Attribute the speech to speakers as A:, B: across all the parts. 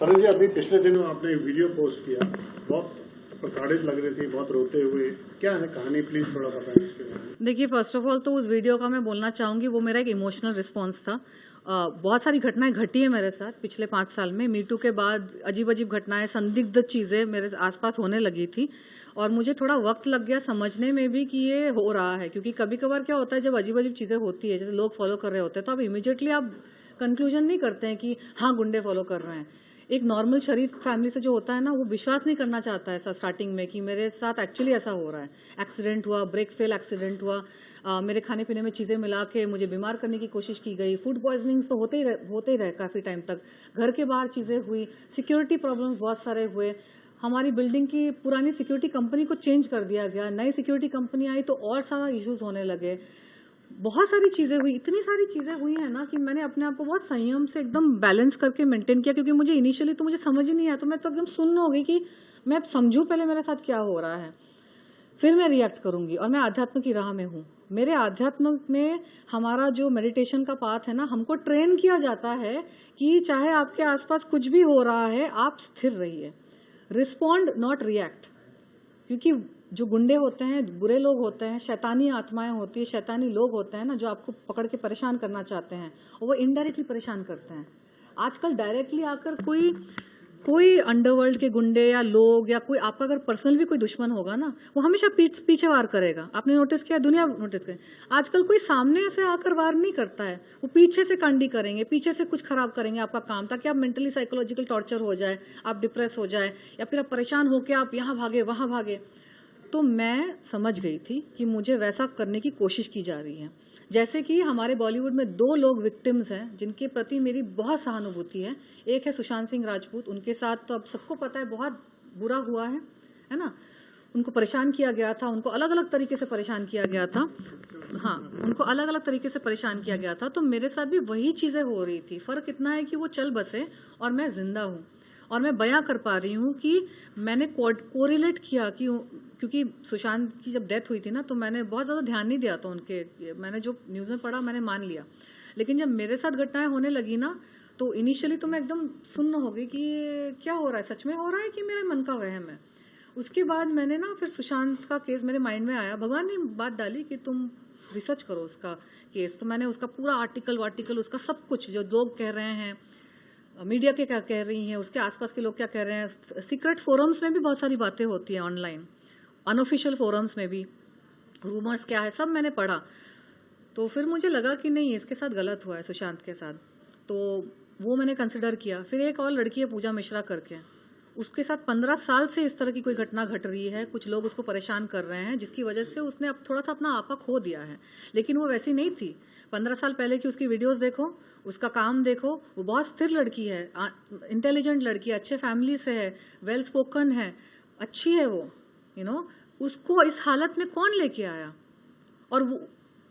A: अरे जी, अभी पिछले दिनों आपने एक वीडियो पोस्ट किया, बहुत प्रताड़ित लग रही थी, बहुत रोते हुए। क्या है कहानी, प्लीज थोड़ा बताएं इसके बारे में।
B: देखिए, फर्स्ट ऑफ ऑल तो उस वीडियो का मैं बोलना चाहूँगी, वो मेरा एक इमोशनल रिस्पॉन्स था। बहुत सारी घटनाएं घटी है मेरे साथ पिछले 5 साल में। मीटू के बाद अजीब-अजीब घटनाएं, संदिग्ध चीज़ें मेरे आसपास होने लगी थी और मुझे थोड़ा वक्त लग गया समझने में भी कि ये हो रहा है। क्योंकि कभी-कभार क्या होता है, जब अजीब-अजीब चीज़ें होती है, जैसे लोग फॉलो कर रहे होते हैं, तो आप इमीडिएटली आप कंक्लूजन नहीं करते हैं कि हाँ, गुंडे फॉलो कर रहे हैं। एक नॉर्मल शरीफ फैमिली से जो होता है ना, वो विश्वास नहीं करना चाहता है ऐसा स्टार्टिंग में कि मेरे साथ एक्चुअली ऐसा हो रहा है। एक्सीडेंट हुआ, ब्रेक फेल एक्सीडेंट हुआ, मेरे खाने पीने में चीज़ें मिला के मुझे बीमार करने की कोशिश की गई। फूड पॉइजनिंग्स तो होते ही रहे काफ़ी टाइम तक। घर के बाहर चीज़ें हुई, सिक्योरिटी प्रॉब्लम्स बहुत सारे हुए। हमारी बिल्डिंग की पुरानी सिक्योरिटी कंपनी को चेंज कर दिया गया, नई सिक्योरिटी कंपनी आई तो और सारा इश्यूज होने लगे। बहुत सारी चीज़ें हुई, इतनी सारी चीज़ें हुई है ना कि मैंने अपने आप को बहुत संयम से एकदम बैलेंस करके मेंटेन किया। क्योंकि मुझे इनिशियली तो मुझे समझ ही नहीं आया, तो मैं तो एकदम सुन्न हो गई कि मैं अब समझूं पहले मेरे साथ क्या हो रहा है, फिर मैं रिएक्ट करूंगी। और मैं आध्यात्म की राह में हूँ। मेरे आध्यात्म में हमारा जो मेडिटेशन का पाथ है ना, हमको ट्रेन किया जाता है कि चाहे आपके आसपास कुछ भी हो रहा है, आप स्थिर रहिए, रिस्पॉन्ड नॉट रिएक्ट। क्योंकि जो गुंडे होते हैं, बुरे लोग होते हैं, शैतानी आत्माएं होती है, शैतानी लोग होते हैं ना, जो आपको पकड़ के परेशान करना चाहते हैं, और वो इनडायरेक्टली परेशान करते हैं। आजकल डायरेक्टली आकर कोई अंडरवर्ल्ड के गुंडे या लोग या कोई आपका अगर पर्सनल भी कोई दुश्मन होगा ना, वो हमेशा पीछे वार करेगा। आपने नोटिस किया, दुनिया नोटिस करे, आजकल कोई सामने से आकर वार नहीं करता है, वो पीछे से कांडी करेंगे, पीछे से कुछ खराब करेंगे आपका काम, ताकि आप मेंटली साइकोलॉजिकल टॉर्चर हो जाए, आप डिप्रेस हो जाए, या फिर आप परेशान होकर आप यहाँ भागे वहाँ भागे। तो मैं समझ गई थी कि मुझे वैसा करने की कोशिश की जा रही है। जैसे कि हमारे बॉलीवुड में 2 लोग विक्टिम्स हैं जिनके प्रति मेरी बहुत सहानुभूति है। एक है सुशांत सिंह राजपूत, उनके साथ तो अब सबको पता है बहुत बुरा हुआ है ना। उनको परेशान किया गया था, उनको अलग अलग तरीके से परेशान किया गया था। हाँ, उनको अलग अलग तरीके से परेशान किया गया था। तो मेरे साथ भी वही चीज़ें हो रही थी। फ़र्क इतना है कि वो चल बसे और मैं जिंदा हूँ, और मैं बयां कर पा रही हूँ कि मैंने कोरिलेट किया कि, क्योंकि सुशांत की जब डेथ हुई थी ना, तो मैंने बहुत ज़्यादा ध्यान नहीं दिया था उनके, मैंने जो न्यूज़ में पढ़ा मैंने मान लिया। लेकिन जब मेरे साथ घटनाएं होने लगी ना, तो इनिशियली तो मैं एकदम सुन्न हो गई कि क्या हो रहा है, सच में हो रहा है कि मेरे मन का वहम है। उसके बाद मैंने ना फिर सुशांत का केस मेरे माइंड में आया, भगवान ने बात डाली कि तुम रिसर्च करो उसका केस। तो मैंने उसका पूरा आर्टिकल उसका सब कुछ, जो लोग कह रहे हैं, मीडिया के क्या कह रही हैं, उसके आसपास के लोग क्या कह रहे हैं, सीक्रेट फोरम्स में भी बहुत सारी बातें होती हैं ऑनलाइन, अनऑफिशियल फोरम्स में भी रूमर्स क्या है, सब मैंने पढ़ा। तो फिर मुझे लगा कि नहीं, इसके साथ गलत हुआ है सुशांत के साथ। तो वो मैंने कंसिडर किया। फिर एक और लड़की है पूजा मिश्रा करके, उसके साथ 15 साल से इस तरह की कोई घटना घट रही है, कुछ लोग उसको परेशान कर रहे हैं, जिसकी वजह से उसने अब थोड़ा सा अपना आपा खो दिया है। लेकिन वो वैसी नहीं थी। 15 साल पहले की उसकी वीडियोस देखो, उसका काम देखो, वो बहुत स्थिर लड़की है, इंटेलिजेंट लड़की है, अच्छे फैमिली से है, वेल स्पोकन है, अच्छी है वो, उसको इस हालत में कौन लेके आया, और वो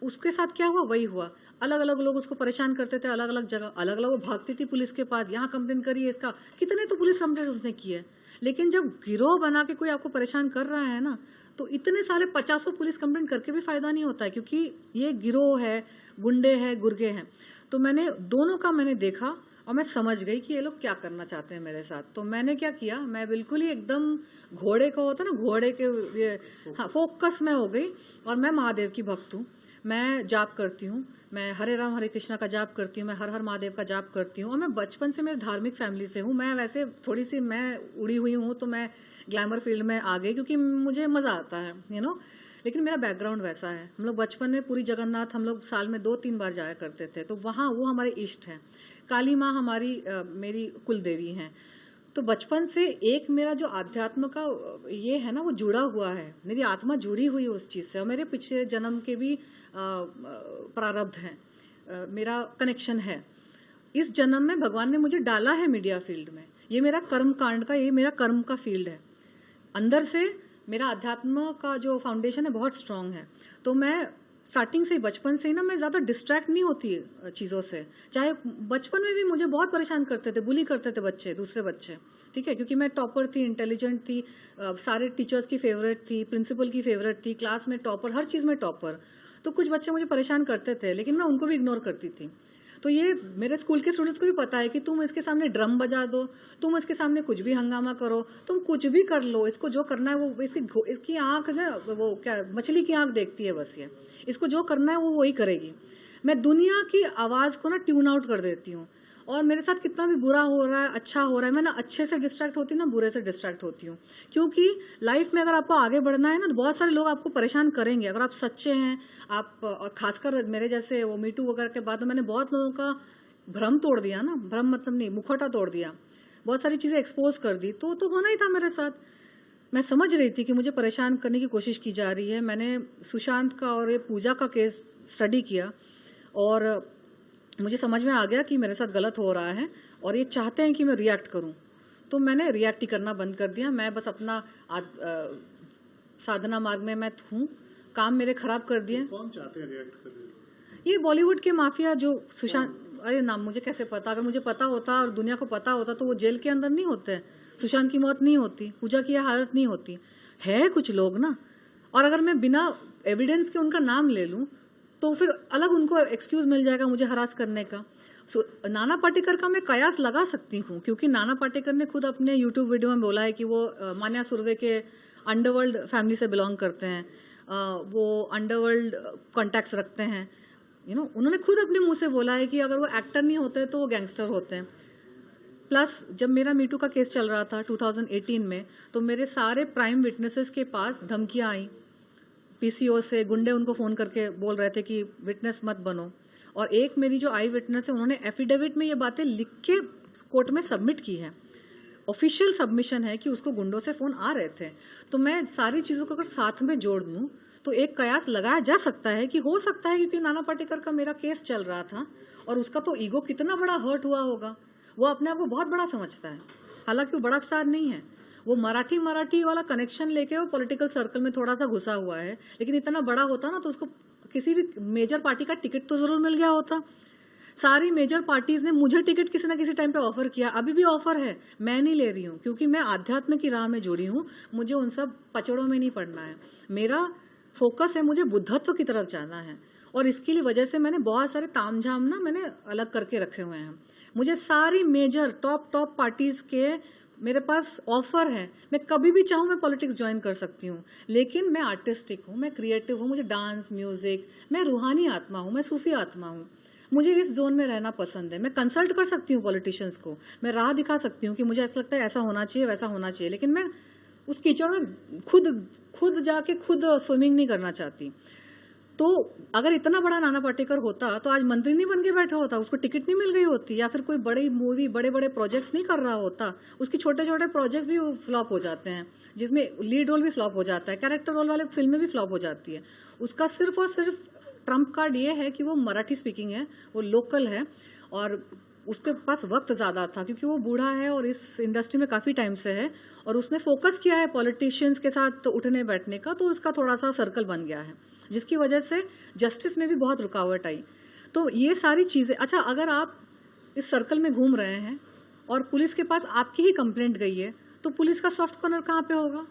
B: उसके साथ क्या हुआ वही हुआ। अलग अलग लोग उसको परेशान करते थे, अलग अलग जगह, अलग अलग वो भागती थी पुलिस के पास, यहाँ कंप्लेन करिए इसका, कितने तो पुलिस कंप्लेंट उसने की है। लेकिन जब गिरोह बना के कोई आपको परेशान कर रहा है ना, तो इतने सारे 50 पुलिस कंप्लेंट करके भी फायदा नहीं होता है, क्योंकि ये गिरोह है, गुंडे हैं, गुर्गे हैं। तो मैंने दोनों का मैंने देखा और मैं समझ गई कि ये लोग क्या करना चाहते हैं मेरे साथ। तो मैंने क्या किया, मैं बिल्कुल ही एकदम घोड़े को होता है ना, घोड़े के ये, हाँ, फोकस में हो गई। और मैं महादेव की भक्त हूँ, मैं जाप करती हूँ, मैं हरे राम हरे कृष्णा का जाप करती हूँ, मैं हर हर महादेव का जाप करती हूँ। और मैं बचपन से मेरे धार्मिक फैमिली से हूँ। मैं वैसे थोड़ी सी मैं उड़ी हुई हूँ, तो मैं ग्लैमर फील्ड में आ गई क्योंकि मुझे मज़ा आता है, लेकिन मेरा बैकग्राउंड वैसा है। हम लोग बचपन में पूरी जगन्नाथ हम लोग साल में 2-3 बार जाया करते थे, तो वहाँ वो हमारे इष्ट हैं। काली माँ हमारी मेरी कुल देवी हैं। तो बचपन से एक मेरा जो आध्यात्म का ये है ना, वो जुड़ा हुआ है, मेरी आत्मा जुड़ी हुई है उस चीज़ से। और मेरे पिछले जन्म के भी प्रारब्ध हैं, मेरा कनेक्शन है। इस जन्म में भगवान ने मुझे डाला है मीडिया फील्ड में, ये मेरा कर्म कांड का, ये मेरा कर्म का फील्ड है। अंदर से मेरा अध्यात्म का जो फाउंडेशन है बहुत स्ट्रांग है। तो मैं स्टार्टिंग से ही, बचपन से ही ना, मैं ज़्यादा डिस्ट्रैक्ट नहीं होती चीज़ों से। चाहे बचपन में भी मुझे बहुत परेशान करते थे, बुली करते थे बच्चे, दूसरे बच्चे, ठीक है, क्योंकि मैं टॉपर थी, इंटेलिजेंट थी, सारे टीचर्स की फेवरेट थी, प्रिंसिपल की फेवरेट थी, क्लास में टॉपर, हर चीज़ में टॉपर। तो कुछ बच्चे मुझे परेशान करते थे, लेकिन मैं उनको भी इग्नोर करती थी। तो ये मेरे स्कूल के स्टूडेंट्स को भी पता है कि तुम इसके सामने ड्रम बजा दो, तुम इसके सामने कुछ भी हंगामा करो, तुम कुछ भी कर लो, इसको जो करना है वो इसकी आंख जो वो क्या मछली की आंख देखती है बस, ये इसको जो करना है वो वही करेगी। मैं दुनिया की आवाज को ना ट्यून आउट कर देती हूँ, और मेरे साथ कितना भी बुरा हो रहा है अच्छा हो रहा है, मैं ना अच्छे से डिस्ट्रैक्ट होती हूँ ना बुरे से डिस्ट्रैक्ट होती हूँ। क्योंकि लाइफ में अगर आपको आगे बढ़ना है ना तो बहुत सारे लोग आपको परेशान करेंगे अगर आप सच्चे हैं। आप और खासकर मेरे जैसे वो मीटू वगैरह के बाद तो मैंने बहुत लोगों का भ्रम तोड़ दिया ना, भ्रम मतलब नहीं, मुखौटा तोड़ दिया, बहुत सारी चीजें एक्सपोज कर दी, तो होना ही था मेरे साथ। मैं समझ रही थी कि मुझे परेशान करने की कोशिश की जा रही है। मैंने सुशांत का और ये पूजा का केस स्टडी किया और मुझे समझ में आ गया कि मेरे साथ गलत हो रहा है और ये चाहते हैं कि मैं रिएक्ट करूं, तो मैंने रिएक्ट ही करना बंद कर दिया। मैं बस अपना साधना मार्ग में मैं हूँ, काम मेरे खराब कर दिए।
A: कौन चाहते हैं रिएक्ट करने?
B: ये बॉलीवुड के माफिया जो सुशांत, अरे नाम मुझे कैसे पता, अगर मुझे पता होता और दुनिया को पता होता तो वो जेल के अंदर नहीं होते, सुशांत की मौत नहीं होती, पूजा की हालत नहीं होती। है कुछ लोग ना, और अगर मैं बिना एविडेंस के उनका नाम ले लूं तो फिर अलग उनको एक्सक्यूज मिल जाएगा मुझे हरास करने का। नाना पाटेकर का मैं कयास लगा सकती हूँ, क्योंकि नाना पाटेकर ने खुद अपने यूट्यूब वीडियो में बोला है कि वो मान्या सुर्वे के अंडरवर्ल्ड फैमिली से बिलोंग करते हैं, वो अंडरवर्ल्ड कॉन्टैक्ट्स रखते हैं। उन्होंने खुद अपने मुंह से बोला है कि अगर वो एक्टर नहीं होते तो वो गैंगस्टर होते हैं। प्लस जब मेरा मीटू का केस चल रहा था 2018 में, तो मेरे सारे प्राइम विटनेसेस के पास धमकियां आई, पीसीओ से गुंडे उनको फोन करके बोल रहे थे कि विटनेस मत बनो। और एक मेरी जो आई विटनेस है उन्होंने एफिडेविट में ये बातें लिख के कोर्ट में सबमिट की है, ऑफिशियल सबमिशन है कि उसको गुंडों से फोन आ रहे थे। तो मैं सारी चीजों को अगर साथ में जोड़ लूं तो एक कयास लगाया जा सकता है कि हो सकता है, क्योंकि नाना पाटेकर का मेरा केस चल रहा था और उसका तो ईगो कितना बड़ा हर्ट हुआ होगा, वो अपने आप को बहुत बड़ा समझता है, हालांकि वो बड़ा स्टार नहीं है। वो मराठी वाला कनेक्शन लेके वो पॉलिटिकल सर्कल में थोड़ा सा घुसा हुआ है, लेकिन इतना बड़ा होता ना तो उसको किसी भी मेजर पार्टी का टिकट तो जरूर मिल गया होता। सारी मेजर पार्टीज ने मुझे टिकट किसी ना किसी टाइम पे ऑफर किया, अभी भी ऑफर है, मैं नहीं ले रही हूँ क्योंकि मैं आध्यात्म की राह में जुड़ी हूँ, मुझे उन सब पचड़ों में नहीं पड़ना है। मेरा फोकस है, मुझे बुद्धत्व की तरफ जाना है, और इसके लिए वजह से मैंने बहुत सारे तामझाम ना मैंने अलग करके रखे हुए हैं। मुझे सारी मेजर टॉप पार्टीज के मेरे पास ऑफर है, मैं कभी भी चाहूँ मैं पॉलिटिक्स ज्वाइन कर सकती हूँ, लेकिन मैं आर्टिस्टिक हूँ, मैं क्रिएटिव हूँ, मुझे डांस म्यूजिक, मैं रूहानी आत्मा हूँ, मैं सूफी आत्मा हूँ, मुझे इस जोन में रहना पसंद है। मैं कंसल्ट कर सकती हूँ पॉलिटिशियंस को, मैं राह दिखा सकती हूँ कि मुझे ऐसा लगता है ऐसा होना चाहिए वैसा होना चाहिए, लेकिन मैं उस कीचड़ में खुद जाके खुद स्विमिंग नहीं करना चाहती। तो अगर इतना बड़ा नाना पाटेकर होता तो आज मंत्री नहीं बन के बैठा होता, उसको टिकट नहीं मिल गई होती, या फिर कोई बड़ी मूवी बड़े प्रोजेक्ट्स नहीं कर रहा होता। उसके छोटे प्रोजेक्ट्स भी फ्लॉप हो जाते हैं, जिसमें लीड रोल भी फ्लॉप हो जाता है, कैरेक्टर रोल वाले फिल्में भी फ्लॉप हो जाती है। उसका सिर्फ और सिर्फ ट्रम्प कार्ड ये है कि वो मराठी स्पीकिंग है, वो लोकल है, और उसके पास वक्त ज्यादा था क्योंकि वो बूढ़ा है और इस इंडस्ट्री में काफी टाइम से है, और उसने फोकस किया है पॉलिटिशियंस के साथ उठने बैठने का, तो उसका थोड़ा सा सर्कल बन गया है, जिसकी वजह से जस्टिस में भी बहुत रुकावट आई। तो ये सारी चीजें, अच्छा अगर आप इस सर्कल में घूम रहे हैं और पुलिस के पास आपकी ही कंप्लेंट गई है, तो पुलिस का सॉफ्ट कॉर्नर कहाँ पे होगा,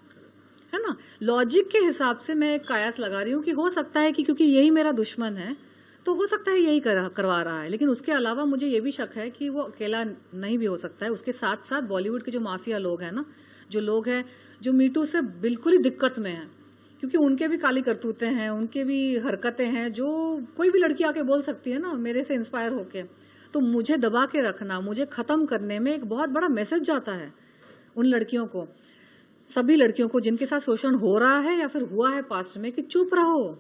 B: है ना। लॉजिक के हिसाब से मैं एक कयास लगा रही हूँ कि हो सकता है कि क्योंकि यही मेरा दुश्मन है तो हो सकता है यही करवा रहा है, लेकिन उसके अलावा मुझे ये भी शक है कि वो अकेला नहीं भी हो सकता है। उसके साथ साथ बॉलीवुड के जो माफिया लोग हैं ना, जो लोग हैं जो मीटू से बिल्कुल ही दिक्कत में हैं, क्योंकि उनके भी काली करतूतें हैं, उनके भी हरकतें हैं जो कोई भी लड़की आके बोल सकती है ना मेरे से इंस्पायर होके। तो मुझे दबा के रखना, मुझे खत्म करने में एक बहुत बड़ा मैसेज जाता है उन लड़कियों को, सभी लड़कियों को जिनके साथ शोषण हो रहा है या फिर हुआ है पास्ट में, कि चुप रहो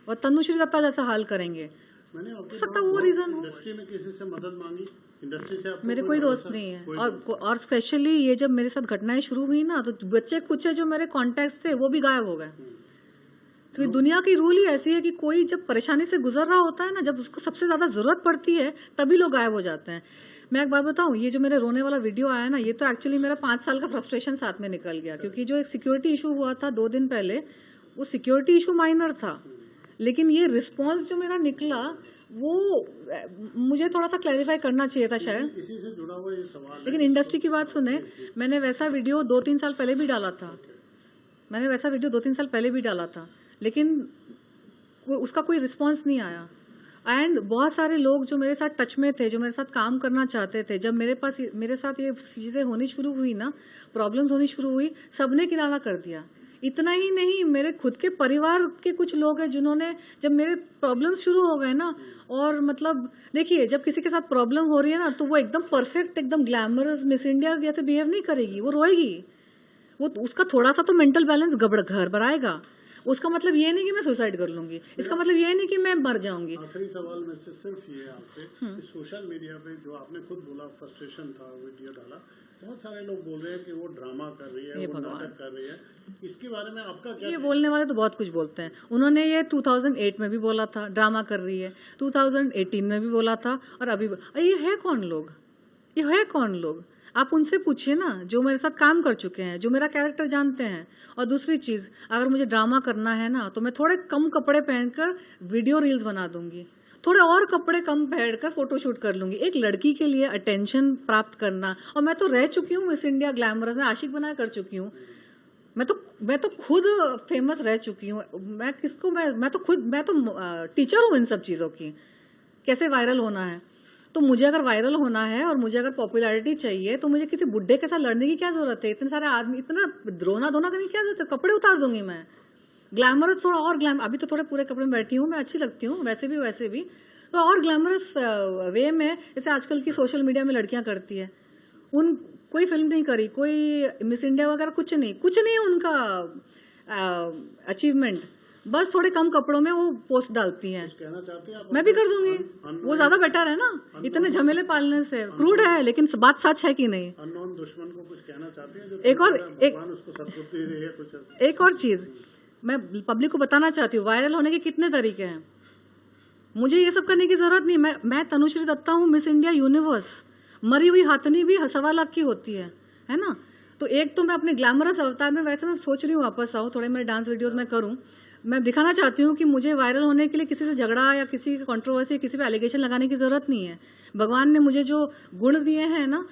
B: और तनुश्री दत्ता जैसा हाल करेंगे।
A: मैंने
B: हो सकता है वो रीजन हो।
A: इंडस्ट्री में किसी से मदद मांगी, इंडस्ट्री से आपको
B: मेरे कोई दोस्त नहीं है, और स्पेशली ये जब मेरे साथ घटनाएं शुरू हुई ना, तो बच्चे कुछ जो मेरे कॉन्टेक्ट थे वो भी गायब हो गए, क्योंकि दुनिया की रूल ही ऐसी है कि कोई जब परेशानी से गुजर रहा होता है ना, जब उसको सबसे ज्यादा जरूरत पड़ती है तभी लोग गायब हो जाते हैं। मैं एक बात बताऊं, ये जो मेरे रोने वाला वीडियो आया ना, ये तो एक्चुअली मेरा 5 साल का फ्रस्ट्रेशन साथ में निकल गया, क्योंकि जो एक सिक्योरिटी इशू हुआ था 2 दिन पहले, वो सिक्योरिटी इशू माइनर था, लेकिन ये रिस्पॉन्स जो मेरा निकला वो मुझे थोड़ा सा क्लैरिफाई करना चाहिए था शायद।
A: इसी से जुड़ा हुआ ये सवाल
B: लेकिन इंडस्ट्री की बात सुने, मैंने वैसा वीडियो 2-3 साल पहले भी डाला था, लेकिन उसका कोई रिस्पॉन्स नहीं आया। एंड बहुत सारे लोग जो मेरे साथ टच में थे, जो मेरे साथ काम करना चाहते थे, जब मेरे साथ ये चीजें होनी शुरू हुई ना, प्रॉब्लम्स होनी शुरू हुई, सबने किनारा कर दिया। इतना ही नहीं, मेरे खुद के परिवार के कुछ लोग हैं जिन्होंने, जब मेरे प्रॉब्लम शुरू हो गए ना, और मतलब देखिए जब किसी के साथ प्रॉब्लम हो रही है ना, तो वो एकदम परफेक्ट, एकदम ग्लैमरस मिस इंडिया जैसे बिहेव नहीं करेगी, वो रोएगी, वो उसका थोड़ा सा तो मेंटल बैलेंस घर बनाएगा। उसका मतलब ये नहीं कि मैं सुसाइड कर लूंगी, इसका मतलब ये नहीं कि मैं मर जाऊंगी।
A: आखिरी सवाल में से सिर्फ ये आपसे कि सोशल मीडिया पे जो आपने खुद बोला फ्रस्ट्रेशन था, वीडियो डाला, बहुत सारे लोग बोल रहे हैं कि वो ड्रामा कर रही है, वो नाटक कर रही है, इसके बारे में आपका क्या?
B: ये बोलने वाले तो बहुत कुछ बोलते हैं। उन्होंने ये 2008 में भी बोला था ड्रामा कर रही है, 2018 में भी बोला था, और अभी ये है कौन लोग, ये है कौन लोग? आप उनसे पूछिए ना, जो मेरे साथ काम कर चुके हैं, जो मेरा कैरेक्टर जानते हैं। और दूसरी चीज, अगर मुझे ड्रामा करना है ना, तो मैं थोड़े कम कपड़े पहनकर वीडियो रील्स बना दूंगी, थोड़े और कपड़े कम पहनकर फोटोशूट कर लूंगी। एक लड़की के लिए अटेंशन प्राप्त करना, और मैं तो रह चुकी हूँ मिस इंडिया ग्लैमरस में, आशिक बना कर चुकी हूँ। मैं तो खुद फेमस रह चुकी हूँ। मैं तो टीचर हूँ इन सब चीजों की, कैसे वायरल होना है। तो मुझे अगर वायरल होना है और मुझे अगर पॉपुलैरिटी चाहिए, तो मुझे किसी बुड्ढे के साथ लड़ने की क्या जरूरत है? इतने सारे आदमी, इतना रोना धोना करने की क्या जरूरत है? कपड़े उतार दूंगी मैं, ग्लैमरस थोड़ा और अभी तो थोड़े पूरे कपड़े में बैठी हूँ, मैं अच्छी लगती हूँ वैसे भी तो और ग्लैमरस वे में, जैसे आजकल की सोशल मीडिया में लड़कियां करती है। कोई फिल्म नहीं करी, कोई मिस इंडिया वगैरह कुछ नहीं है उनका अचीवमेंट, बस थोड़े कम कपड़ों में वो पोस्ट डालती हैं।
A: कहना चाहते हैं आप?
B: मैं भी कर दूंगी, वो ज्यादा बेटर है ना, इतने झमेले पालने से। क्रूड है लेकिन बात सच है कि नहीं?
A: अननोन दुश्मन को कुछ कहना चाहते हैं?
B: एक और चीज मैं पब्लिक को बताना चाहती हूँ, वायरल होने के कितने तरीके हैं। मुझे ये सब करने की जरूरत नहीं। मैं तनुश्री दत्ता हूँ, मिस इंडिया यूनिवर्स। मरी हुई हाथनी भी 1.25 लाख की होती है ना? तो एक तो मैं अपने ग्लैमरस अवतार में, वैसे मैं सोच रही हूँ वापस आऊँ, थोड़े मेरे डांस वीडियोस में करूँ। मैं दिखाना चाहती हूँ कि मुझे वायरल होने के लिए किसी से झगड़ा या किसी की कंट्रोवर्सी, किसी पे एलिगेशन लगाने की जरूरत नहीं है। भगवान ने मुझे जो गुण दिए हैं ना,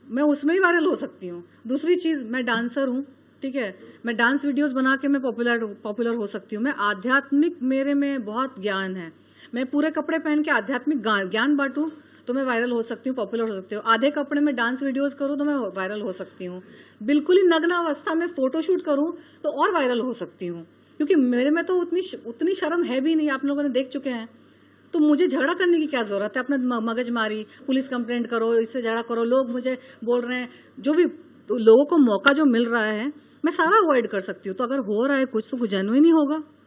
B: मैं उसमें ही वायरल हो सकती हूँ। दूसरी चीज, मैं डांसर हूँ, ठीक है, मैं डांस वीडियोस बना के मैं पॉपुलर हो सकती हूँ। मैं आध्यात्मिक, मेरे में बहुत ज्ञान है। मैं पूरे कपड़े पहन के आध्यात्मिक ज्ञान बांटूं तो मैं वायरल हो सकती हूँ, पॉपुलर हो सकती हूँ। आधे कपड़े में डांस वीडियोस करूँ तो मैं वायरल हो सकती हूँ। बिल्कुल ही नग्न अवस्था में फोटोशूट करूँ तो और वायरल हो सकती हूँ, क्योंकि मेरे में तो उतनी शर्म है भी नहीं, आप लोगों ने देख चुके हैं। तो मुझे झगड़ा करने की क्या जरूरत है? अपना मगज मारी, पुलिस कंप्लेंट करो, इससे झगड़ा करो। लोग मुझे बोल रहे हैं, जो भी तो लोगों को मौका जो मिल रहा है, मैं सारा अवॉइड कर सकती हूँ। तो अगर हो रहा है कुछ, तो कुछ जेन्युइन ही होगा।